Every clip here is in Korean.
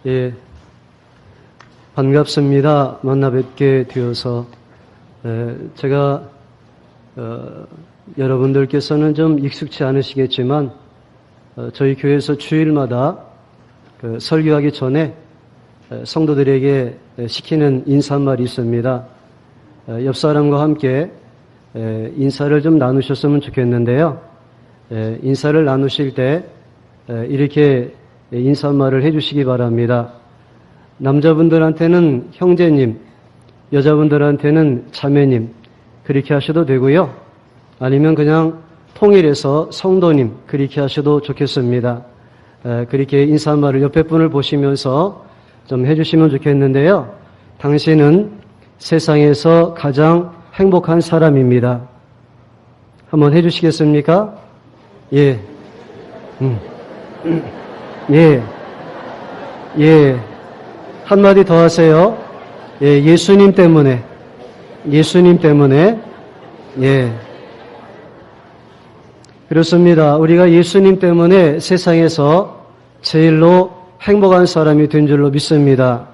예, 반갑습니다. 만나 뵙게 되어서. 제가 여러분들께서는 좀 익숙치 않으시겠지만 저희 교회에서 주일마다 설교하기 전에 성도들에게 시키는 인사말이 있습니다. 옆 사람과 함께 인사를 좀 나누셨으면 좋겠는데요. 인사를 나누실 때 이렇게 인사말을 해주시기 바랍니다. 남자분들한테는 형제님, 여자분들한테는 자매님, 그렇게 하셔도 되고요. 아니면 그냥 통일해서 성도님, 그렇게 하셔도 좋겠습니다. 그렇게 인사말을 옆에 분을 보시면서 좀 해주시면 좋겠는데요. 당신은 세상에서 가장 행복한 사람입니다. 한번 해주시겠습니까? 예. 예. 한마디 더 하세요. 예, 예수님 때문에. 예. 그렇습니다. 우리가 예수님 때문에 세상에서 제일로 행복한 사람이 된 줄로 믿습니다.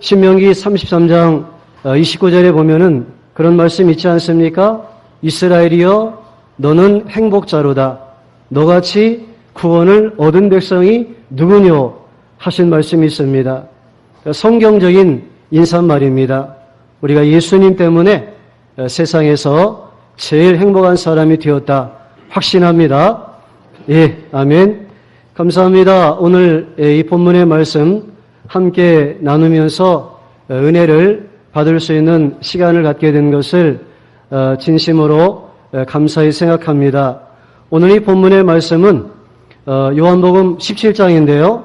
신명기 33장 29절에 보면은 그런 말씀 있지 않습니까? 이스라엘이여, 너는 행복자로다. 너같이 구원을 얻은 백성이 누구뇨? 하신 말씀이 있습니다. 성경적인 인사말입니다. 우리가 예수님 때문에 세상에서 제일 행복한 사람이 되었다. 확신합니다. 예, 아멘. 감사합니다. 오늘 이 본문의 말씀 함께 나누면서 은혜를 받을 수 있는 시간을 갖게 된 것을 진심으로 감사히 생각합니다. 오늘 이 본문의 말씀은 요한복음 17장인데요.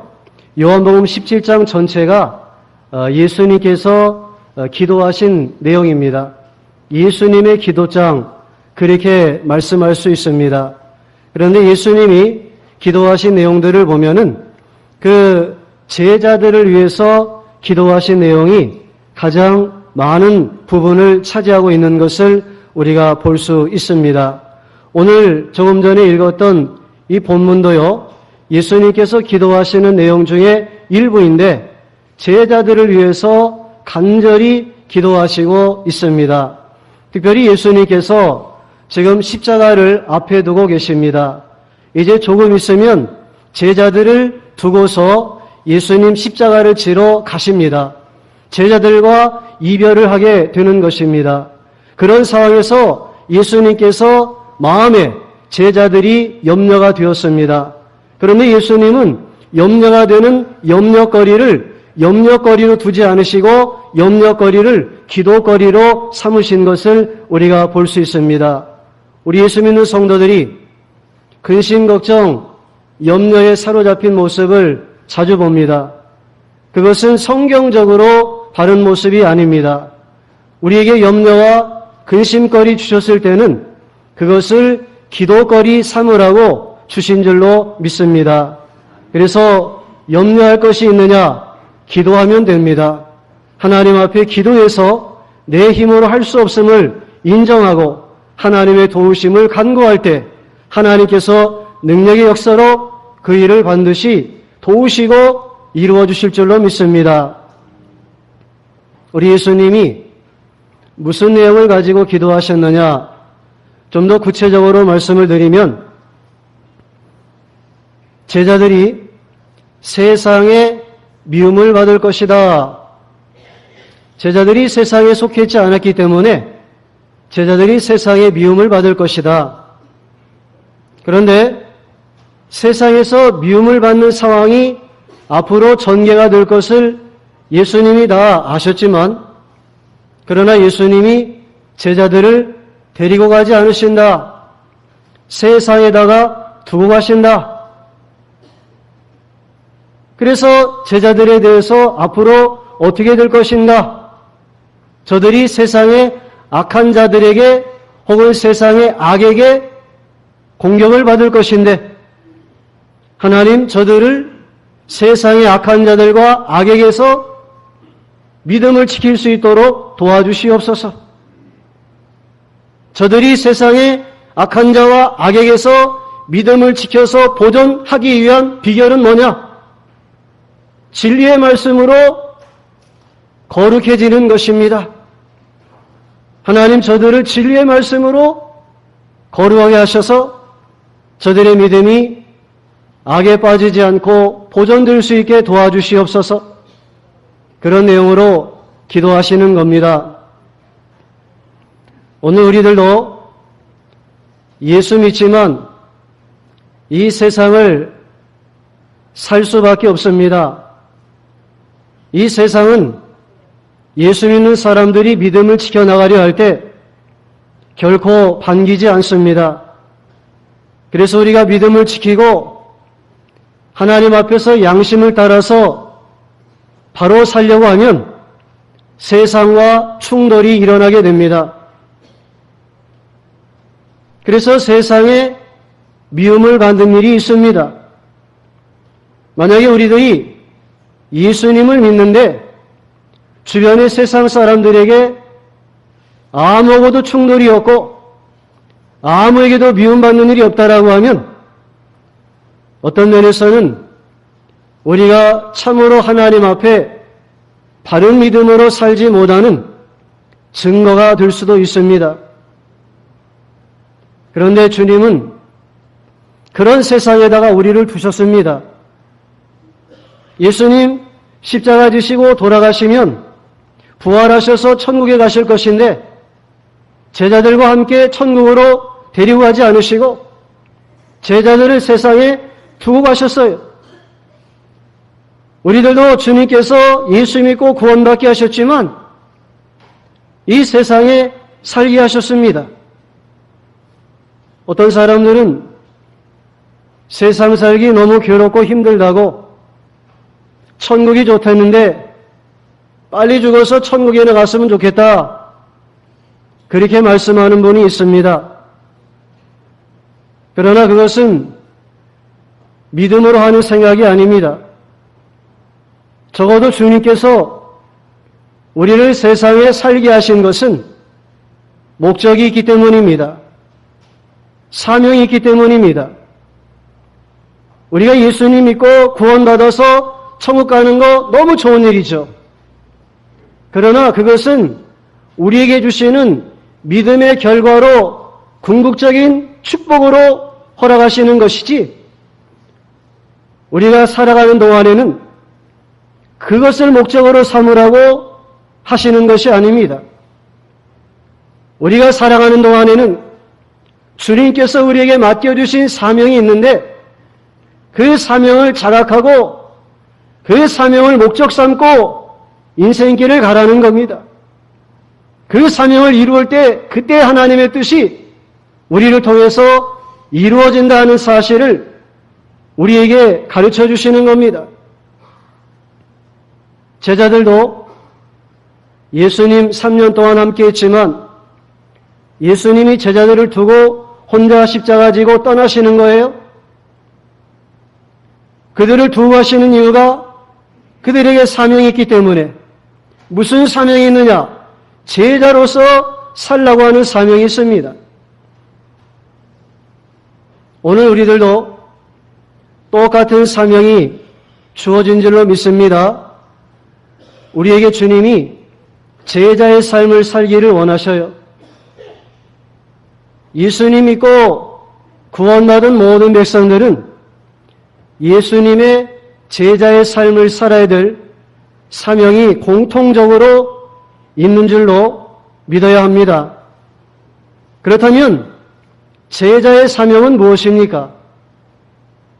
요한복음 17장 전체가 예수님께서 기도하신 내용입니다. 예수님의 기도장, 그렇게 말씀할 수 있습니다. 그런데 예수님이 기도하신 내용들을 보면은 그 제자들을 위해서 기도하신 내용이 가장 많은 부분을 차지하고 있는 것을 우리가 볼 수 있습니다. 오늘 조금 전에 읽었던 이 본문도요, 예수님께서 기도하시는 내용 중에 일부인데 제자들을 위해서 간절히 기도하시고 있습니다. 특별히 예수님께서 지금 십자가를 앞에 두고 계십니다. 이제 조금 있으면 제자들을 두고서 예수님 십자가를 지러 가십니다. 제자들과 이별을 하게 되는 것입니다. 그런 상황에서 예수님께서 마음에 제자들이 염려가 되었습니다. 그런데 예수님은 염려가 되는 염려거리를 염려거리로 두지 않으시고 염려거리를 기도거리로 삼으신 것을 우리가 볼 수 있습니다. 우리 예수 믿는 성도들이 근심, 걱정, 염려에 사로잡힌 모습을 자주 봅니다. 그것은 성경적으로 바른 모습이 아닙니다. 우리에게 염려와 근심거리 주셨을 때는 그것을 기도거리 삼으라고 주신 줄로 믿습니다. 그래서 염려할 것이 있느냐? 기도하면 됩니다. 하나님 앞에 기도해서 내 힘으로 할 수 없음을 인정하고 하나님의 도우심을 간구할 때 하나님께서 능력의 역사로 그 일을 반드시 도우시고 이루어 주실 줄로 믿습니다. 우리 예수님이 무슨 내용을 가지고 기도하셨느냐? 좀 더 구체적으로 말씀을 드리면 제자들이 세상에 미움을 받을 것이다. 제자들이 세상에 속해 있지 않았기 때문에 제자들이 세상에 미움을 받을 것이다. 그런데 세상에서 미움을 받는 상황이 앞으로 전개가 될 것을 예수님이 다 아셨지만 그러나 예수님이 제자들을 데리고 가지 않으신다. 세상에다가 두고 가신다. 그래서 제자들에 대해서 앞으로 어떻게 될 것인가? 저들이 세상의 악한 자들에게 혹은 세상의 악에게 공격을 받을 것인데 하나님 저들을 세상의 악한 자들과 악에게서 믿음을 지킬 수 있도록 도와주시옵소서. 저들이 세상의 악한 자와 악에게서 믿음을 지켜서 보존하기 위한 비결은 뭐냐? 진리의 말씀으로 거룩해지는 것입니다. 하나님 저들을 진리의 말씀으로 거룩하게 하셔서 저들의 믿음이 악에 빠지지 않고 보존될 수 있게 도와주시옵소서. 그런 내용으로 기도하시는 겁니다. 오늘 우리들도 예수 믿지만 이 세상을 살 수밖에 없습니다. 이 세상은 예수 믿는 사람들이 믿음을 지켜나가려 할 때 결코 반기지 않습니다. 그래서 우리가 믿음을 지키고 하나님 앞에서 양심을 따라서 바로 살려고 하면 세상과 충돌이 일어나게 됩니다. 그래서 세상에 미움을 받는 일이 있습니다. 만약에 우리들이 예수님을 믿는데 주변의 세상 사람들에게 아무하고도 충돌이 없고 아무에게도 미움받는 일이 없다라고 하면 어떤 면에서는 우리가 참으로 하나님 앞에 바른 믿음으로 살지 못하는 증거가 될 수도 있습니다. 그런데 주님은 그런 세상에다가 우리를 두셨습니다. 예수님 십자가 지시고 돌아가시면 부활하셔서 천국에 가실 것인데 제자들과 함께 천국으로 데리고 가지 않으시고 제자들을 세상에 두고 가셨어요. 우리들도 주님께서 예수 믿고 구원받게 하셨지만 이 세상에 살게 하셨습니다. 어떤 사람들은 세상 살기 너무 괴롭고 힘들다고 천국이 좋다는데 빨리 죽어서 천국에는 갔으면 좋겠다. 그렇게 말씀하는 분이 있습니다. 그러나 그것은 믿음으로 하는 생각이 아닙니다. 적어도 주님께서 우리를 세상에 살게 하신 것은 목적이 있기 때문입니다. 사명이 있기 때문입니다. 우리가 예수님 믿고 구원받아서 천국 가는 거 너무 좋은 일이죠. 그러나 그것은 우리에게 주시는 믿음의 결과로 궁극적인 축복으로 허락하시는 것이지 우리가 살아가는 동안에는 그것을 목적으로 삼으라고 하시는 것이 아닙니다. 우리가 살아가는 동안에는 주님께서 우리에게 맡겨주신 사명이 있는데 그 사명을 자각하고 그 사명을 목적 삼고 인생길을 가라는 겁니다. 그 사명을 이루을 때 그때 하나님의 뜻이 우리를 통해서 이루어진다 하는 사실을 우리에게 가르쳐 주시는 겁니다. 제자들도 예수님 3년 동안 함께 했지만 예수님이 제자들을 두고 혼자 십자가 지고 떠나시는 거예요? 그들을 두고 가시는 이유가 그들에게 사명이 있기 때문에. 무슨 사명이 있느냐? 제자로서 살라고 하는 사명이 있습니다. 오늘 우리들도 똑같은 사명이 주어진 줄로 믿습니다. 우리에게 주님이 제자의 삶을 살기를 원하셔요. 예수님 믿고 구원받은 모든 백성들은 예수님의 제자의 삶을 살아야 될 사명이 공통적으로 있는 줄로 믿어야 합니다. 그렇다면 제자의 사명은 무엇입니까?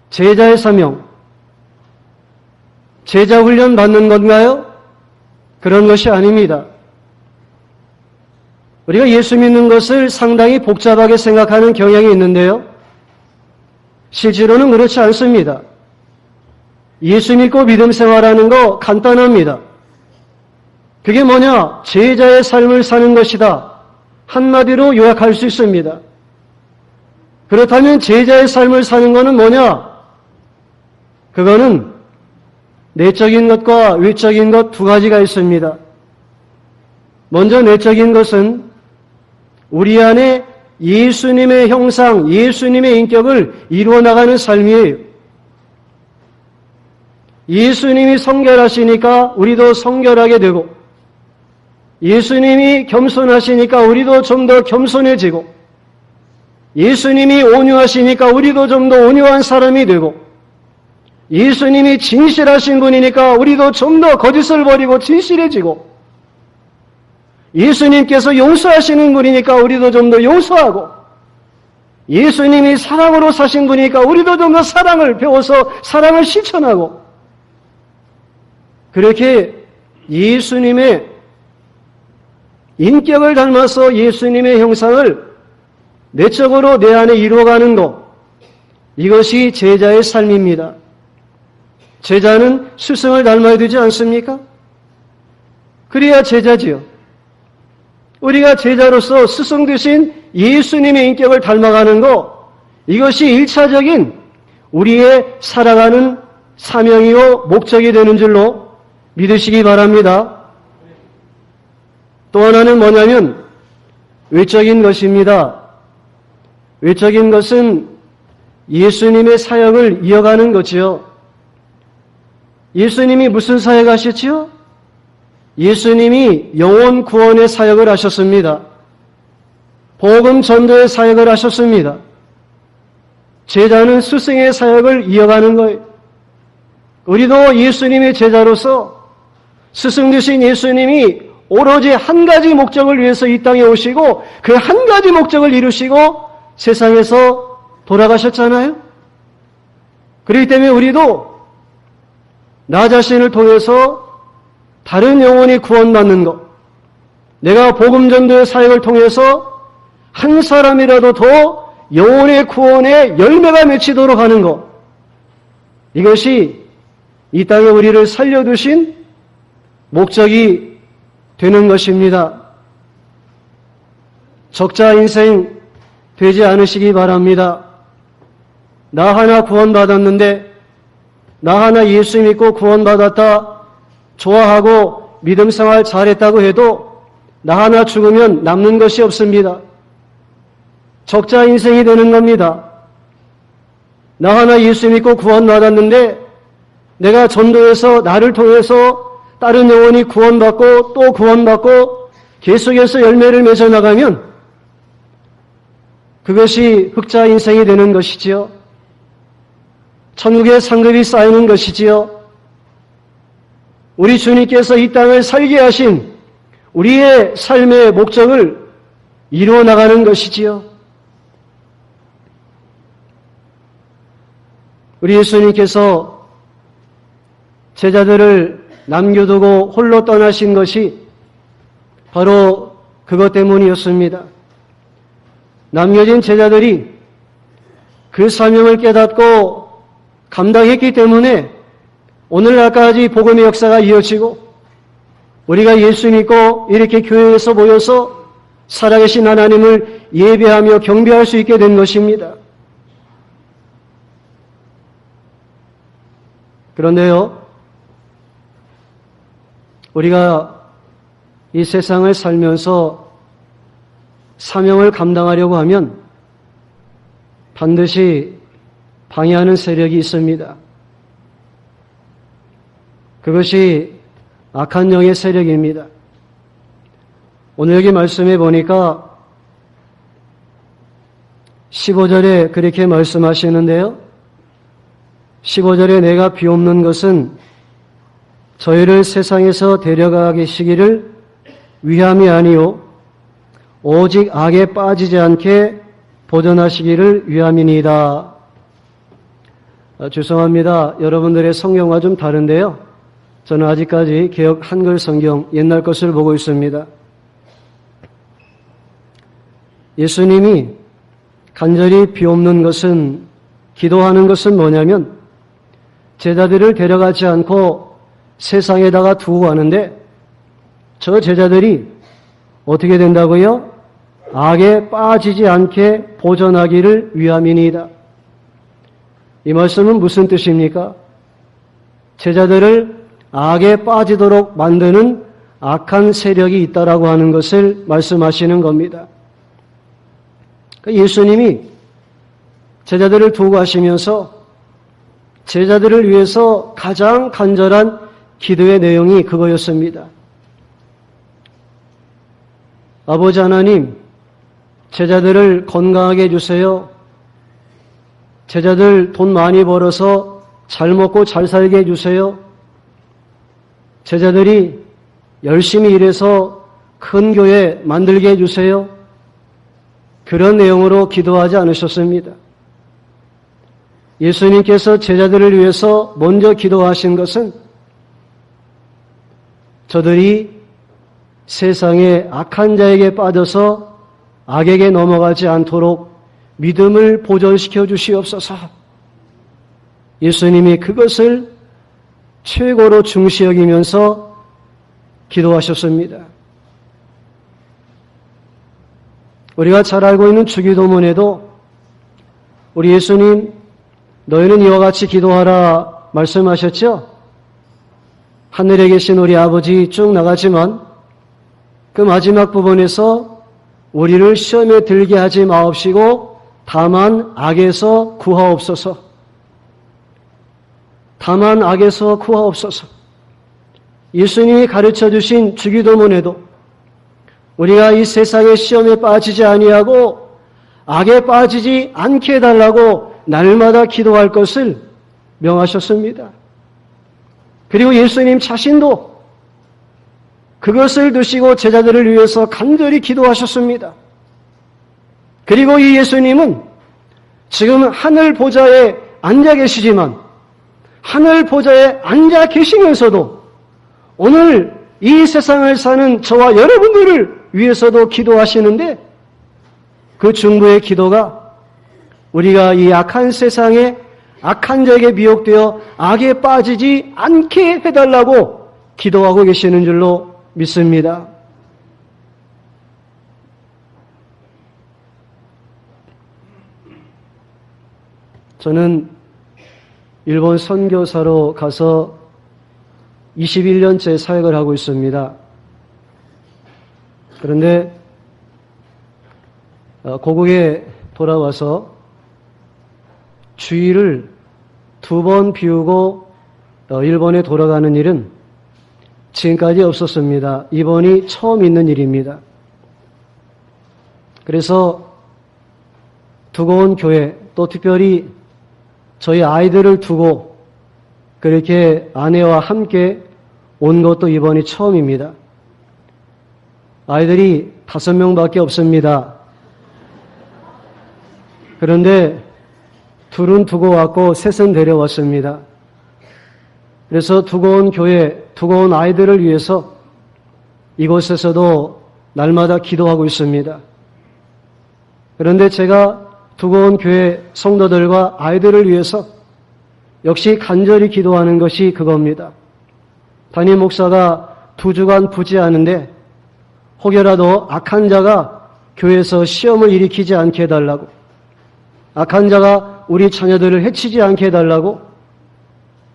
제자의 사명. 제자 훈련 받는 건가요? 그런 것이 아닙니다. 우리가 예수 믿는 것을 상당히 복잡하게 생각하는 경향이 있는데요. 실제로는 그렇지 않습니다. 예수 믿고 믿음 생활하는 거 간단합니다. 그게 뭐냐? 제자의 삶을 사는 것이다. 한마디로 요약할 수 있습니다. 그렇다면 제자의 삶을 사는 것은 뭐냐? 그거는 내적인 것과 외적인 것 두 가지가 있습니다. 먼저 내적인 것은 우리 안에 예수님의 형상, 예수님의 인격을 이루어 나가는 삶이에요. 예수님이 성결하시니까 우리도 성결하게 되고, 예수님이 겸손하시니까 우리도 좀 더 겸손해지고, 예수님이 온유하시니까 우리도 좀 더 온유한 사람이 되고, 예수님이 진실하신 분이니까 우리도 좀 더 거짓을 버리고 진실해지고, 예수님께서 용서하시는 분이니까 우리도 좀 더 용서하고, 예수님이 사랑으로 사신 분이니까 우리도 좀 더 사랑을 배워서 사랑을 실천하고, 그렇게 예수님의 인격을 닮아서 예수님의 형상을 내적으로 내 안에 이루어가는 것, 이것이 제자의 삶입니다. 제자는 스승을 닮아야 되지 않습니까? 그래야 제자지요. 우리가 제자로서 스승 되신 예수님의 인격을 닮아가는 것, 이것이 1차적인 우리의 살아가는 사명이요 목적이 되는 줄로 믿으시기 바랍니다. 또 하나는 뭐냐면 외적인 것입니다. 외적인 것은 예수님의 사역을 이어가는 거지요. 예수님이 무슨 사역 하셨지요? 예수님이 영혼 구원의 사역을 하셨습니다. 복음 전도의 사역을 하셨습니다. 제자는 스승의 사역을 이어가는 거예요. 우리도 예수님의 제자로서 스승 되신 예수님이 오로지 한 가지 목적을 위해서 이 땅에 오시고 그 한 가지 목적을 이루시고 세상에서 돌아가셨잖아요. 그렇기 때문에 우리도 나 자신을 통해서 다른 영혼이 구원받는 것, 내가 복음 전도의 사역을 통해서 한 사람이라도 더 영혼의 구원에 열매가 맺히도록 하는 것, 이것이 이 땅에 우리를 살려두신 목적이 되는 것입니다. 적자 인생 되지 않으시기 바랍니다. 나 하나 구원받았는데, 나 하나 예수 믿고 구원받았다, 좋아하고 믿음 생활 잘했다고 해도 나 하나 죽으면 남는 것이 없습니다. 적자 인생이 되는 겁니다. 나 하나 예수 믿고 구원받았는데 내가 전도해서 나를 통해서 다른 영혼이 구원받고 또 구원받고 계속해서 열매를 맺어 나가면 그것이 흑자 인생이 되는 것이지요. 천국의 상급이 쌓이는 것이지요. 우리 주님께서 이 땅을 살게 하신 우리의 삶의 목적을 이루어 나가는 것이지요. 우리 예수님께서 제자들을 남겨두고 홀로 떠나신 것이 바로 그것 때문이었습니다. 남겨진 제자들이 그 사명을 깨닫고 감당했기 때문에 오늘날까지 복음의 역사가 이어지고 우리가 예수 믿고 이렇게 교회에서 모여서 살아계신 하나님을 예배하며 경배할 수 있게 된 것입니다. 그런데요, 우리가 이 세상을 살면서 사명을 감당하려고 하면 반드시 방해하는 세력이 있습니다. 그것이 악한 영의 세력입니다. 오늘 여기 말씀해 보니까 15절에 그렇게 말씀하시는데요. 15절에 내가 비옵는 것은 저희를 세상에서 데려가 계시기를 위함이 아니요 오직 악에 빠지지 않게 보존하시기를 위함이니이다. 죄송합니다. 여러분들의 성경과 좀 다른데요. 저는 아직까지 개역 한글 성경 옛날 것을 보고 있습니다. 예수님이 간절히 비옵는 것은, 기도하는 것은 뭐냐면 제자들을 데려가지 않고 세상에다가 두고 가는데 저 제자들이 어떻게 된다고요? 악에 빠지지 않게 보존하기를 위함이니이다. 이 말씀은 무슨 뜻입니까? 제자들을 악에 빠지도록 만드는 악한 세력이 있다라고 하는 것을 말씀하시는 겁니다. 예수님이 제자들을 두고 가시면서 제자들을 위해서 가장 간절한 기도의 내용이 그거였습니다. 아버지 하나님, 제자들을 건강하게 해주세요. 제자들 돈 많이 벌어서 잘 먹고 잘 살게 해주세요. 제자들이 열심히 일해서 큰 교회 만들게 해주세요. 그런 내용으로 기도하지 않으셨습니다. 예수님께서 제자들을 위해서 먼저 기도하신 것은 저들이 세상의 악한 자에게 빠져서 악에게 넘어가지 않도록 믿음을 보존시켜 주시옵소서. 예수님이 그것을 최고로 중시 여기면서 기도하셨습니다. 우리가 잘 알고 있는 주기도문에도 우리 예수님 너희는 이와 같이 기도하라 말씀하셨죠? 하늘에 계신 우리 아버지 쭉 나가지만 그 마지막 부분에서 우리를 시험에 들게 하지 마옵시고 다만 악에서 구하옵소서. 다만 악에서 구하옵소서. 예수님이 가르쳐 주신 주기도문에도 우리가 이 세상의 시험에 빠지지 아니하고 악에 빠지지 않게 해달라고 날마다 기도할 것을 명하셨습니다. 그리고 예수님 자신도 그것을 드시고 제자들을 위해서 간절히 기도하셨습니다. 그리고 이 예수님은 지금 하늘 보좌에 앉아 계시지만 하늘 보좌에 앉아 계시면서도 오늘 이 세상을 사는 저와 여러분들을 위해서도 기도하시는데 그 중보의 기도가 우리가 이 악한 세상에 악한 자에게 미혹되어 악에 빠지지 않게 해달라고 기도하고 계시는 줄로 믿습니다. 저는 일본 선교사로 가서 21년째 사역을 하고 있습니다. 그런데 고국에 돌아와서 주일을 2번 비우고 일본에 돌아가는 일은 지금까지 없었습니다. 이번이 처음 있는 일입니다. 그래서 두고 온 교회, 또 특별히 저희 아이들을 두고 그렇게 아내와 함께 온 것도 이번이 처음입니다. 아이들이 5명밖에 없습니다. 그런데 둘은 두고 왔고 셋은 데려왔습니다. 그래서 두고 온 교회, 두고 온 아이들을 위해서 이곳에서도 날마다 기도하고 있습니다. 그런데 제가 두고 온 교회 성도들과 아이들을 위해서 역시 간절히 기도하는 것이 그겁니다. 담임 목사가 2주간 부재하는데 혹여라도 악한 자가 교회에서 시험을 일으키지 않게 해달라고, 악한 자가 우리 자녀들을 해치지 않게 해달라고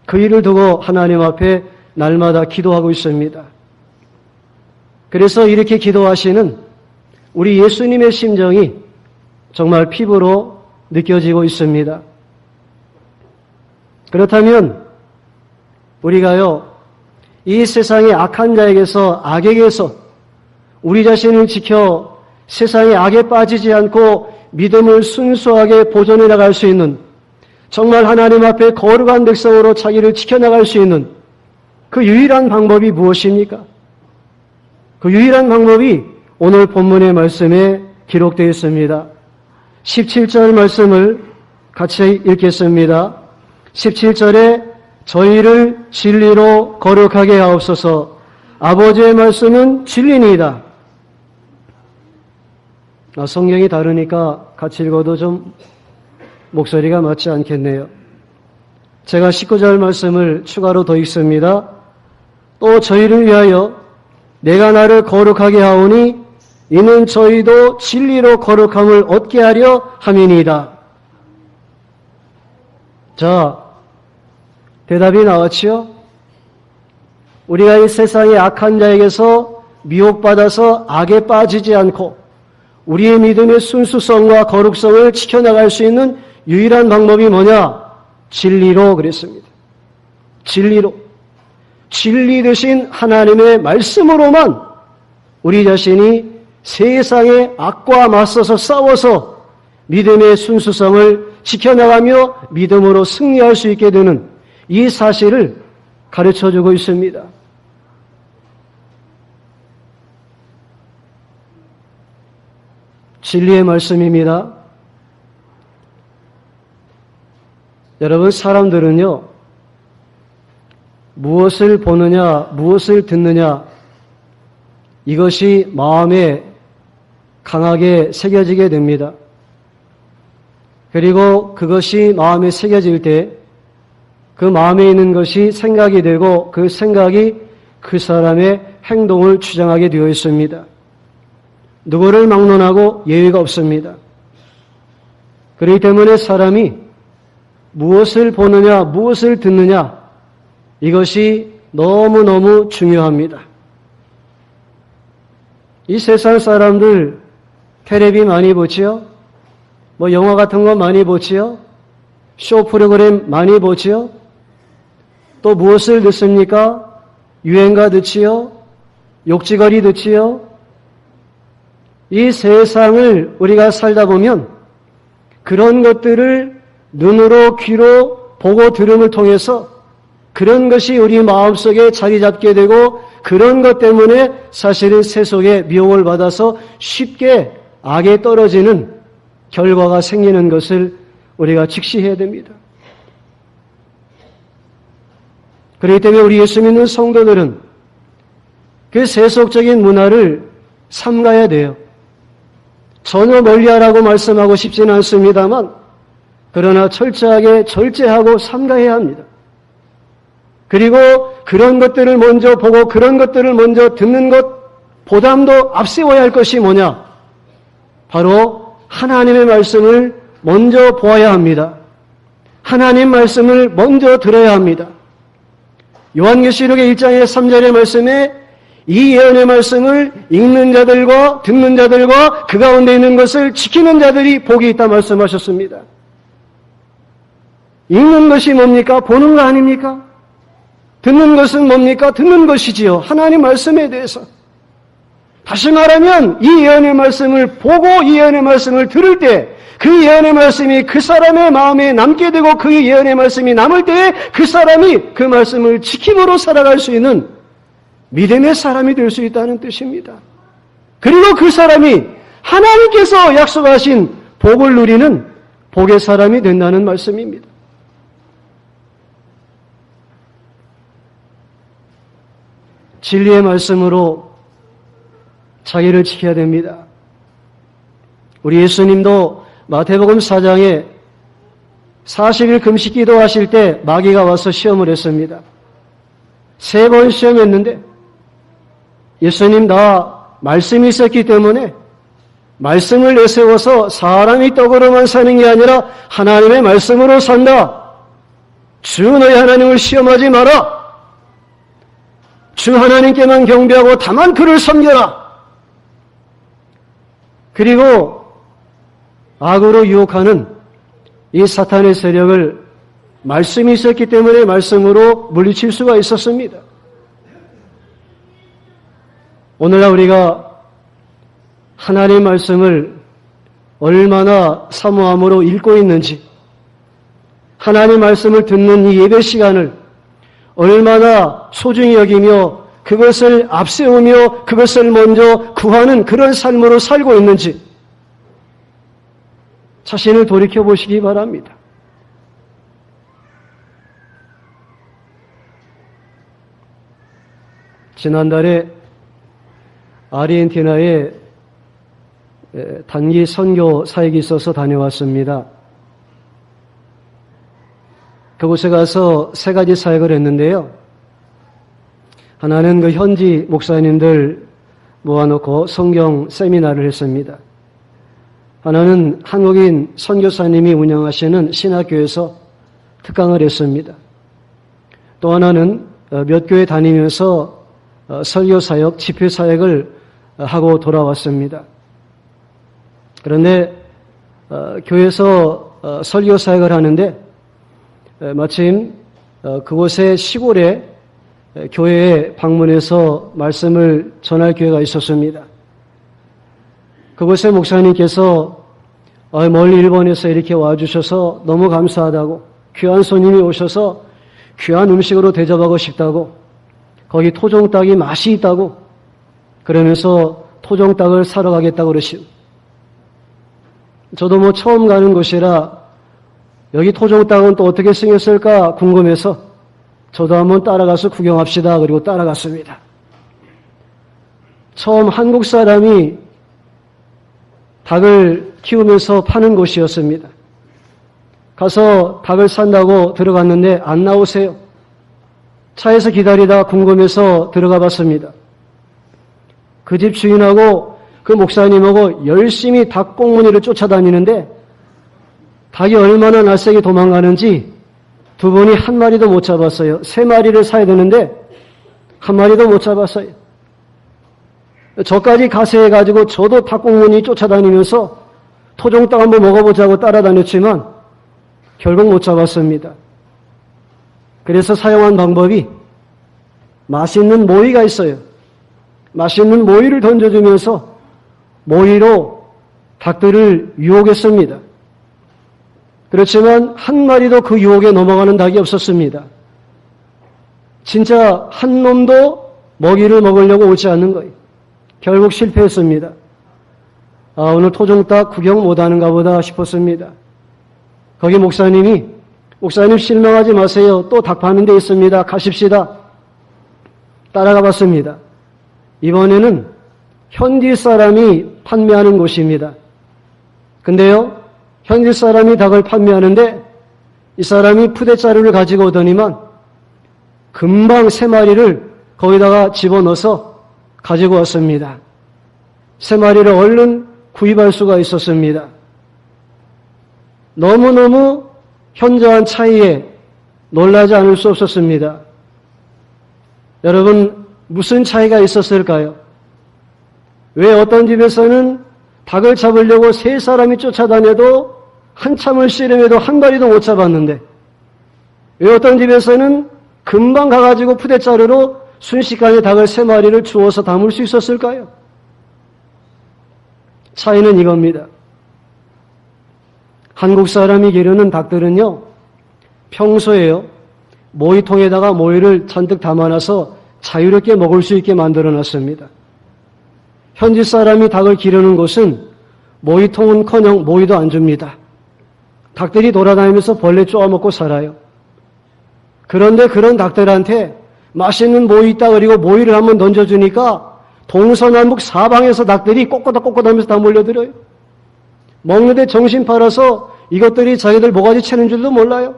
그 일을 두고 하나님 앞에 날마다 기도하고 있습니다. 그래서 이렇게 기도하시는 우리 예수님의 심정이 정말 피부로 느껴지고 있습니다. 그렇다면 우리가요, 이 세상의 악한 자에게서, 악에게서 우리 자신을 지켜 세상의 악에 빠지지 않고 믿음을 순수하게 보존해 나갈 수 있는, 정말 하나님 앞에 거룩한 백성으로 자기를 지켜나갈 수 있는 그 유일한 방법이 무엇입니까? 그 유일한 방법이 오늘 본문의 말씀에 기록되어 있습니다. 17절 말씀을 같이 읽겠습니다. 17절에 저희를 진리로 거룩하게 하옵소서. 아버지의 말씀은 진리니이다. 성경이 다르니까 같이 읽어도 좀 목소리가 맞지 않겠네요. 제가 19절 말씀을 추가로 더 읽습니다. 또 저희를 위하여 내가 나를 거룩하게 하오니 이는 저희도 진리로 거룩함을 얻게 하려 함이니이다. 자, 대답이 나왔지요? 우리가 이 세상의 악한 자에게서 미혹받아서 악에 빠지지 않고 우리의 믿음의 순수성과 거룩성을 지켜나갈 수 있는 유일한 방법이 뭐냐? 진리로 그랬습니다. 진리로. 진리 되신 하나님의 말씀으로만 우리 자신이 세상의 악과 맞서서 싸워서 믿음의 순수성을 지켜나가며 믿음으로 승리할 수 있게 되는 이 사실을 가르쳐주고 있습니다. 진리의 말씀입니다. 여러분, 사람들은요, 무엇을 보느냐, 무엇을 듣느냐, 이것이 마음에 강하게 새겨지게 됩니다. 그리고 그것이 마음에 새겨질 때 그 마음에 있는 것이 생각이 되고 그 생각이 그 사람의 행동을 추정하게 되어 있습니다. 누구를 막론하고 예외가 없습니다. 그렇기 때문에 사람이 무엇을 보느냐, 무엇을 듣느냐, 이것이 너무너무 중요합니다. 이 세상 사람들 텔레비 많이 보지요? 영화 같은 거 많이 보지요? 쇼 프로그램 많이 보지요? 또 무엇을 듣습니까? 유행가 듣지요? 욕지거리 듣지요? 이 세상을 우리가 살다 보면 그런 것들을 눈으로 귀로 보고 들음을 통해서 그런 것이 우리 마음속에 자리 잡게 되고 그런 것 때문에 사실은 세속의 미혹을 받아서 쉽게 악에 떨어지는 결과가 생기는 것을 우리가 직시해야 됩니다. 그렇기 때문에 우리 예수 믿는 성도들은 그 세속적인 문화를 삼가야 돼요. 전혀 멀리하라고 말씀하고 싶지는 않습니다만 그러나 철저하게 절제하고 삼가해야 합니다. 그리고 그런 것들을 먼저 보고 그런 것들을 먼저 듣는 것보다도 앞세워야 할 것이 뭐냐? 바로 하나님의 말씀을 먼저 보아야 합니다. 하나님 말씀을 먼저 들어야 합니다. 요한계시록의 1장의 3절의 말씀에 이 예언의 말씀을 읽는 자들과 듣는 자들과 그 가운데 있는 것을 지키는 자들이 복이 있다 말씀하셨습니다. 읽는 것이 뭡니까? 보는 거 아닙니까? 듣는 것은 뭡니까? 듣는 것이지요. 하나님 말씀에 대해서. 다시 말하면 이 예언의 말씀을 보고 이 예언의 말씀을 들을 때 그 예언의 말씀이 그 사람의 마음에 남게 되고 그 예언의 말씀이 남을 때에 그 사람이 그 말씀을 지킴으로 살아갈 수 있는 믿음의 사람이 될 수 있다는 뜻입니다. 그리고 그 사람이 하나님께서 약속하신 복을 누리는 복의 사람이 된다는 말씀입니다. 진리의 말씀으로 자기를 지켜야 됩니다. 우리 예수님도 마태복음 4장에 40일 금식 기도하실 때 마귀가 와서 시험을 했습니다. 3번 시험했는데 예수님 다 말씀이 있었기 때문에 말씀을 내세워서 사람이 떡으로만 사는 게 아니라 하나님의 말씀으로 산다. 주 너희 하나님을 시험하지 마라. 주 하나님께만 경배하고 다만 그를 섬겨라. 그리고 악으로 유혹하는 이 사탄의 세력을 말씀이 있었기 때문에 말씀으로 물리칠 수가 있었습니다. 오늘날 우리가 하나님의 말씀을 얼마나 사모함으로 읽고 있는지, 하나님의 말씀을 듣는 이 예배 시간을 얼마나 소중히 여기며 그것을 앞세우며 그것을 먼저 구하는 그런 삶으로 살고 있는지 자신을 돌이켜보시기 바랍니다. 지난달에 아르헨티나에 단기 선교 사역이 있어서 다녀왔습니다. 그곳에 가서 3가지 사역을 했는데요. 하나는 그 현지 목사님들 모아놓고 성경 세미나를 했습니다. 하나는 한국인 선교사님이 운영하시는 신학교에서 특강을 했습니다. 또 하나는 몇 교회 다니면서 설교사역, 집회사역을 하고 돌아왔습니다. 그런데 교회에서 설교사역을 하는데 마침 그곳의 시골에 교회에 방문해서 말씀을 전할 기회가 있었습니다. 그곳의 목사님께서 멀리 일본에서 이렇게 와주셔서 너무 감사하다고, 귀한 손님이 오셔서 귀한 음식으로 대접하고 싶다고, 거기 토종닭이 맛이 있다고, 그러면서 토종닭을 사러 가겠다고 그러시고, 저도 처음 가는 곳이라 여기 토종닭은 또 어떻게 생겼을까 궁금해서 저도 한번 따라가서 구경합시다. 그리고 따라갔습니다. 처음 한국 사람이 닭을 키우면서 파는 곳이었습니다. 가서 닭을 산다고 들어갔는데 안 나오세요. 차에서 기다리다 궁금해서 들어가 봤습니다. 그 집 주인하고 그 목사님하고 열심히 닭 꽁무니를 쫓아다니는데 닭이 얼마나 날쌔게 도망가는지 두 분이 한 마리도 못 잡았어요. 3마리를 사야 되는데 한 마리도 못 잡았어요. 저까지 가세해가지고 저도 닭꽁무니 쫓아다니면서 토종닭 한번 먹어보자고 따라다녔지만 결국 못 잡았습니다. 그래서 사용한 방법이 맛있는 모이가 있어요. 맛있는 모이를 던져주면서 모이로 닭들을 유혹했습니다. 그렇지만 한 마리도 그 유혹에 넘어가는 닭이 없었습니다. 진짜 한 놈도 먹이를 먹으려고 오지 않는 거예요. 결국 실패했습니다. 오늘 토종닭 구경 못하는가 보다 싶었습니다. 거기 목사님 실망하지 마세요. 또 닭 파는 데 있습니다. 가십시다. 따라가 봤습니다. 이번에는 현지 사람이 판매하는 곳입니다. 근데요, 현지 사람이 닭을 판매하는데 이 사람이 푸대자루를 가지고 오더니만 금방 3마리를 거기다가 집어넣어서 가지고 왔습니다. 3마리를 얼른 구입할 수가 있었습니다. 너무너무 현저한 차이에 놀라지 않을 수 없었습니다. 여러분, 무슨 차이가 있었을까요? 왜 어떤 집에서는 닭을 잡으려고 3사람이 쫓아다녀도 한참을 씨름해도 한 마리도 못 잡았는데 왜 어떤 집에서는 금방 가가지고 푸대자루로 순식간에 닭을 3마리를 주워서 담을 수 있었을까요? 차이는 이겁니다. 한국 사람이 기르는 닭들은요, 평소에요, 모이통에다가 모이를 잔뜩 담아놔서 자유롭게 먹을 수 있게 만들어 놨습니다. 현지 사람이 닭을 기르는 곳은 모이통은커녕 모이도 안 줍니다. 닭들이 돌아다니면서 벌레 쪼아먹고 살아요. 그런데 그런 닭들한테 맛있는 모이 있다 그리고 모이를 한번 던져주니까 동서남북 사방에서 닭들이 꼬꼬닥꼬꼬닥하면서 다 몰려들어요. 먹는데 정신 팔아서 이것들이 자기들 모가지 채는 줄도 몰라요.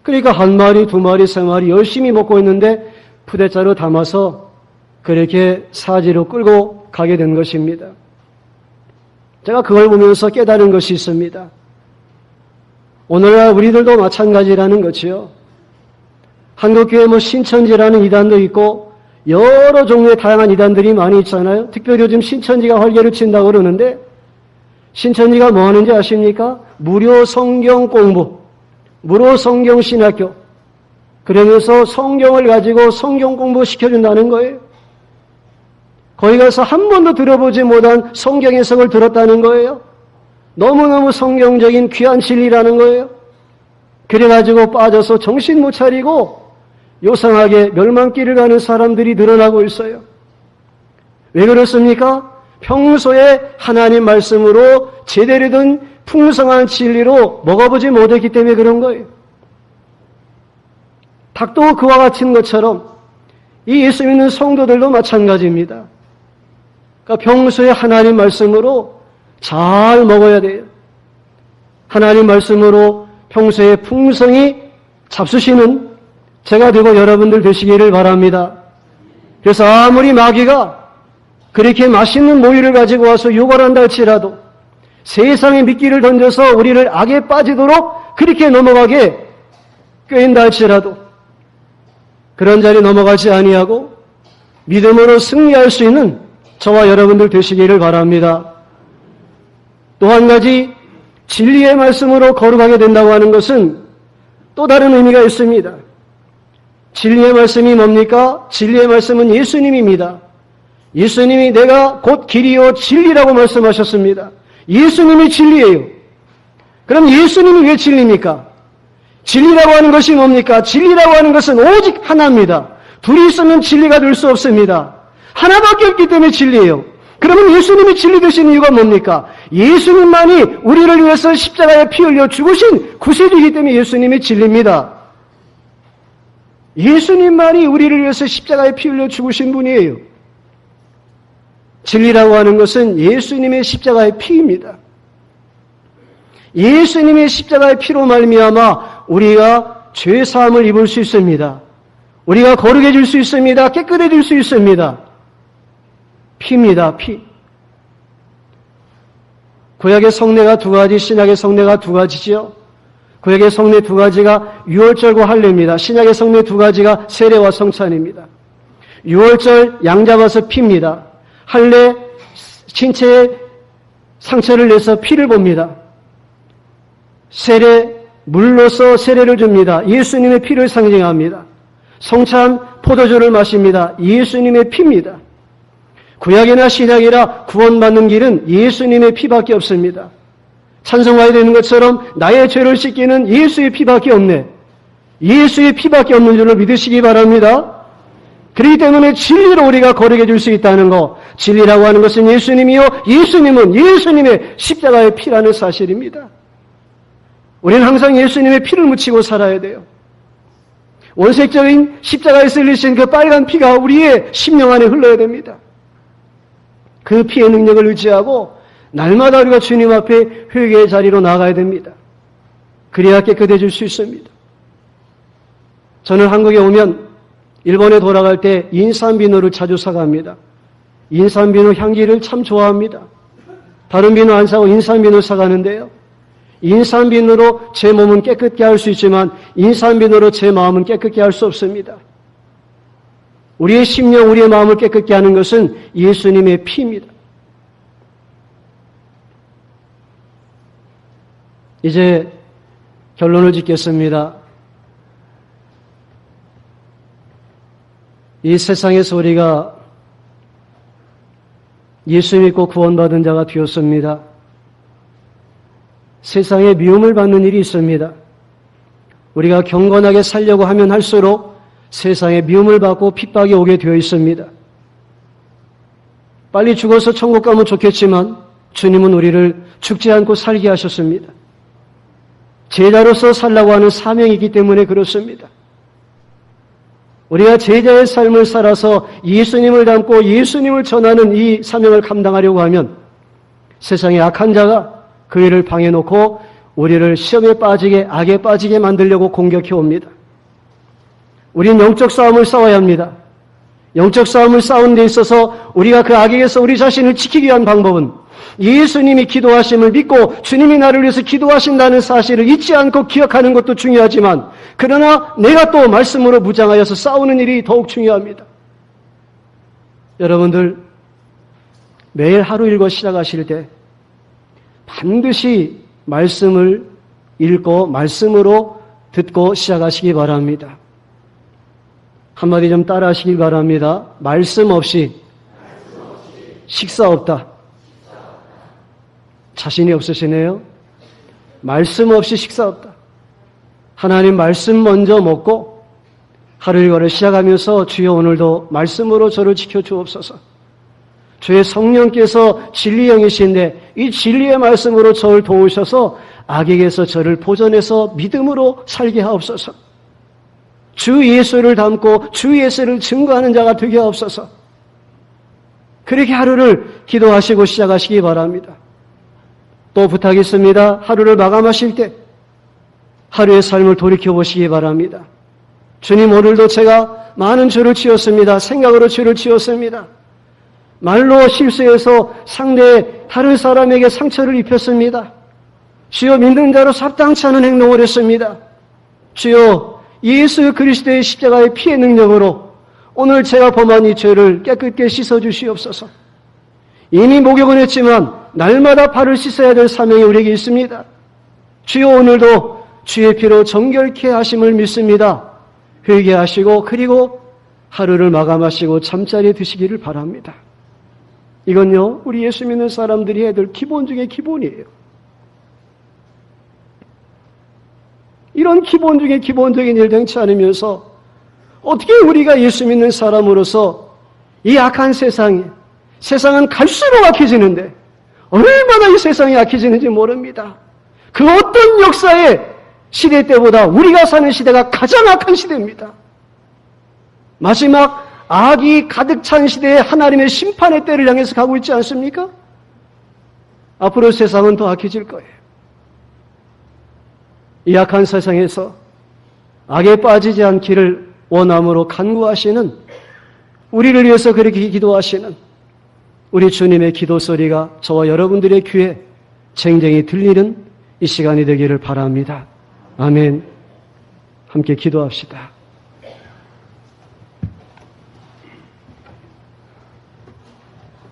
그러니까 1마리, 2마리, 3마리 열심히 먹고 있는데 푸대자루 담아서 그렇게 사지로 끌고 가게 된 것입니다. 제가 그걸 보면서 깨달은 것이 있습니다. 오늘날 우리들도 마찬가지라는 거지요. 한국교회 신천지라는 이단도 있고 여러 종류의 다양한 이단들이 많이 있잖아요. 특별히 요즘 신천지가 활개를 친다고 그러는데 신천지가 뭐 하는지 아십니까? 무료 성경 공부, 무료 성경 신학교, 그러면서 성경을 가지고 성경 공부 시켜준다는 거예요. 거기 가서 한 번도 들어보지 못한 성경 해석을 들었다는 거예요. 너무너무 성경적인 귀한 진리라는 거예요. 그래가지고 빠져서 정신 못 차리고 요상하게 멸망길을 가는 사람들이 늘어나고 있어요. 왜 그렇습니까? 평소에 하나님 말씀으로 제대로 된 풍성한 진리로 먹어보지 못했기 때문에 그런 거예요. 닭도 그와 같은 것처럼 이 예수 믿는 성도들도 마찬가지입니다. 그러니까 평소에 하나님 말씀으로 잘 먹어야 돼요. 하나님 말씀으로 평소에 풍성히 잡수시는 제가 되고 여러분들 되시기를 바랍니다. 그래서 아무리 마귀가 그렇게 맛있는 모이를 가지고 와서 유혹을 한다 할지라도 세상의 미끼를 던져서 우리를 악에 빠지도록 그렇게 넘어가게 꾀인다 할지라도 그런 자리 넘어가지 아니하고 믿음으로 승리할 수 있는 저와 여러분들 되시기를 바랍니다. 또 한 가지 진리의 말씀으로 거룩하게 된다고 하는 것은 또 다른 의미가 있습니다. 진리의 말씀이 뭡니까? 진리의 말씀은 예수님입니다. 예수님이 내가 곧 길이요 진리라고 말씀하셨습니다. 예수님이 진리예요. 그럼 예수님이 왜 진리입니까? 진리라고 하는 것이 뭡니까? 진리라고 하는 것은 오직 하나입니다. 둘이 있으면 진리가 될 수 없습니다. 하나밖에 없기 때문에 진리예요. 그러면 예수님이 진리 되신 이유가 뭡니까? 예수님만이 우리를 위해서 십자가에 피 흘려 죽으신 구세주이기 때문에 예수님이 진리입니다. 예수님만이 우리를 위해서 십자가에 피 흘려 죽으신 분이에요. 진리라고 하는 것은 예수님의 십자가의 피입니다. 예수님의 십자가의 피로 말미암아 우리가 죄 사함을 입을 수 있습니다. 우리가 거룩해질 수 있습니다. 깨끗해질 수 있습니다. 피입니다. 피. 구약의 성례가 두 가지, 신약의 성례가 두 가지지요. 구약의 성례 두 가지가 유월절과 할례입니다. 신약의 성례 두 가지가 세례와 성찬입니다. 유월절 양 잡아서 피입니다. 할례 신체에 상처를 내서 피를 봅니다. 세례 물로서 세례를 줍니다. 예수님의 피를 상징합니다. 성찬 포도주를 마십니다. 예수님의 피입니다. 구약이나 신약이라 구원받는 길은 예수님의 피밖에 없습니다. 찬송가에 되는 것처럼 나의 죄를 씻기는 예수의 피밖에 없네. 예수의 피밖에 없는 줄을 믿으시기 바랍니다. 그렇기 때문에 진리로 우리가 거룩해질 수 있다는 것, 진리라고 하는 것은 예수님이요, 예수님은 예수님의 십자가의 피라는 사실입니다. 우리는 항상 예수님의 피를 묻히고 살아야 돼요. 원색적인 십자가에서 흘리신 그 빨간 피가 우리의 심령 안에 흘러야 됩니다. 그 피의 능력을 의지하고 날마다 우리가 주님 앞에 회개의 자리로 나가야 됩니다. 그래야 깨끗해질 수 있습니다. 저는 한국에 오면 일본에 돌아갈 때 인삼비누를 자주 사갑니다. 인삼비누 향기를 참 좋아합니다. 다른 비누 안 사고 인삼비누 사가는데요. 인삼비누로 제 몸은 깨끗게 할 수 있지만 인삼비누로 제 마음은 깨끗게 할 수 없습니다. 우리의 심령, 우리의 마음을 깨끗게 하는 것은 예수님의 피입니다. 이제 결론을 짓겠습니다. 이 세상에서 우리가 예수 믿고 구원받은 자가 되었습니다. 세상에 미움을 받는 일이 있습니다. 우리가 경건하게 살려고 하면 할수록 세상에 미움을 받고 핍박이 오게 되어 있습니다. 빨리 죽어서 천국 가면 좋겠지만 주님은 우리를 죽지 않고 살게 하셨습니다. 제자로서 살라고 하는 사명이 있기 때문에 그렇습니다. 우리가 제자의 삶을 살아서 예수님을 닮고 예수님을 전하는 이 사명을 감당하려고 하면 세상에 악한 자가 그 일을 방해놓고 우리를 시험에 빠지게, 악에 빠지게 만들려고 공격해 옵니다. 우리는 영적 싸움을 싸워야 합니다. 영적 싸움을 싸우는 데 있어서 우리가 그 악에게서 우리 자신을 지키기 위한 방법은 예수님이 기도하심을 믿고 주님이 나를 위해서 기도하신다는 사실을 잊지 않고 기억하는 것도 중요하지만 그러나 내가 또 말씀으로 무장하여서 싸우는 일이 더욱 중요합니다. 여러분들 매일 하루 일과 시작하실 때 반드시 말씀을 읽고 말씀으로 듣고 시작하시기 바랍니다. 한마디 좀 따라 하시기 바랍니다. 말씀 없이 식사 없다. 자신이 없으시네요. 말씀 없이 식사 없다. 하나님 말씀 먼저 먹고 하루 일과를 시작하면서 주여 오늘도 말씀으로 저를 지켜주옵소서. 주의 성령께서 진리 영이신데 이 진리의 말씀으로 저를 도우셔서 악에게서 저를 보존해서 믿음으로 살게 하옵소서. 주 예수를 닮고 주 예수를 증거하는 자가 되게 하옵소서. 그렇게 하루를 기도하시고 시작하시기 바랍니다. 또 부탁이 있습니다. 하루를 마감하실 때 하루의 삶을 돌이켜보시기 바랍니다. 주님, 오늘도 제가 많은 죄를 지었습니다. 생각으로 죄를 지었습니다. 말로 실수해서 다른 사람에게 상처를 입혔습니다. 주여, 믿는 자로서 합당치 않은 행동을 했습니다. 주여, 예수 그리스도의 십자가의 피의 능력으로 오늘 제가 범한 이 죄를 깨끗게 씻어주시옵소서. 이미 목욕은 했지만 날마다 발을 씻어야 될 사명이 우리에게 있습니다. 주여 오늘도 주의 피로 정결케 하심을 믿습니다. 회개하시고 그리고 하루를 마감하시고 잠자리에 드시기를 바랍니다. 이건요, 우리 예수 믿는 사람들이 해야 될 기본 중에 기본이에요. 이런 기본 중에 기본적인 일도 행치 않으면서 어떻게 우리가 예수 믿는 사람으로서 이 악한 세상은 갈수록 악해지는데 얼마나 이 세상이 악해지는지 모릅니다. 그 어떤 역사의 시대 때보다 우리가 사는 시대가 가장 악한 시대입니다. 마지막 악이 가득 찬 시대에 하나님의 심판의 때를 향해서 가고 있지 않습니까? 앞으로 세상은 더 악해질 거예요. 이 악한 세상에서 악에 빠지지 않기를 원함으로 간구하시는, 우리를 위해서 그렇게 기도하시는 우리 주님의 기도 소리가 저와 여러분들의 귀에 쟁쟁이 들리는 이 시간이 되기를 바랍니다. 아멘. 함께 기도합시다.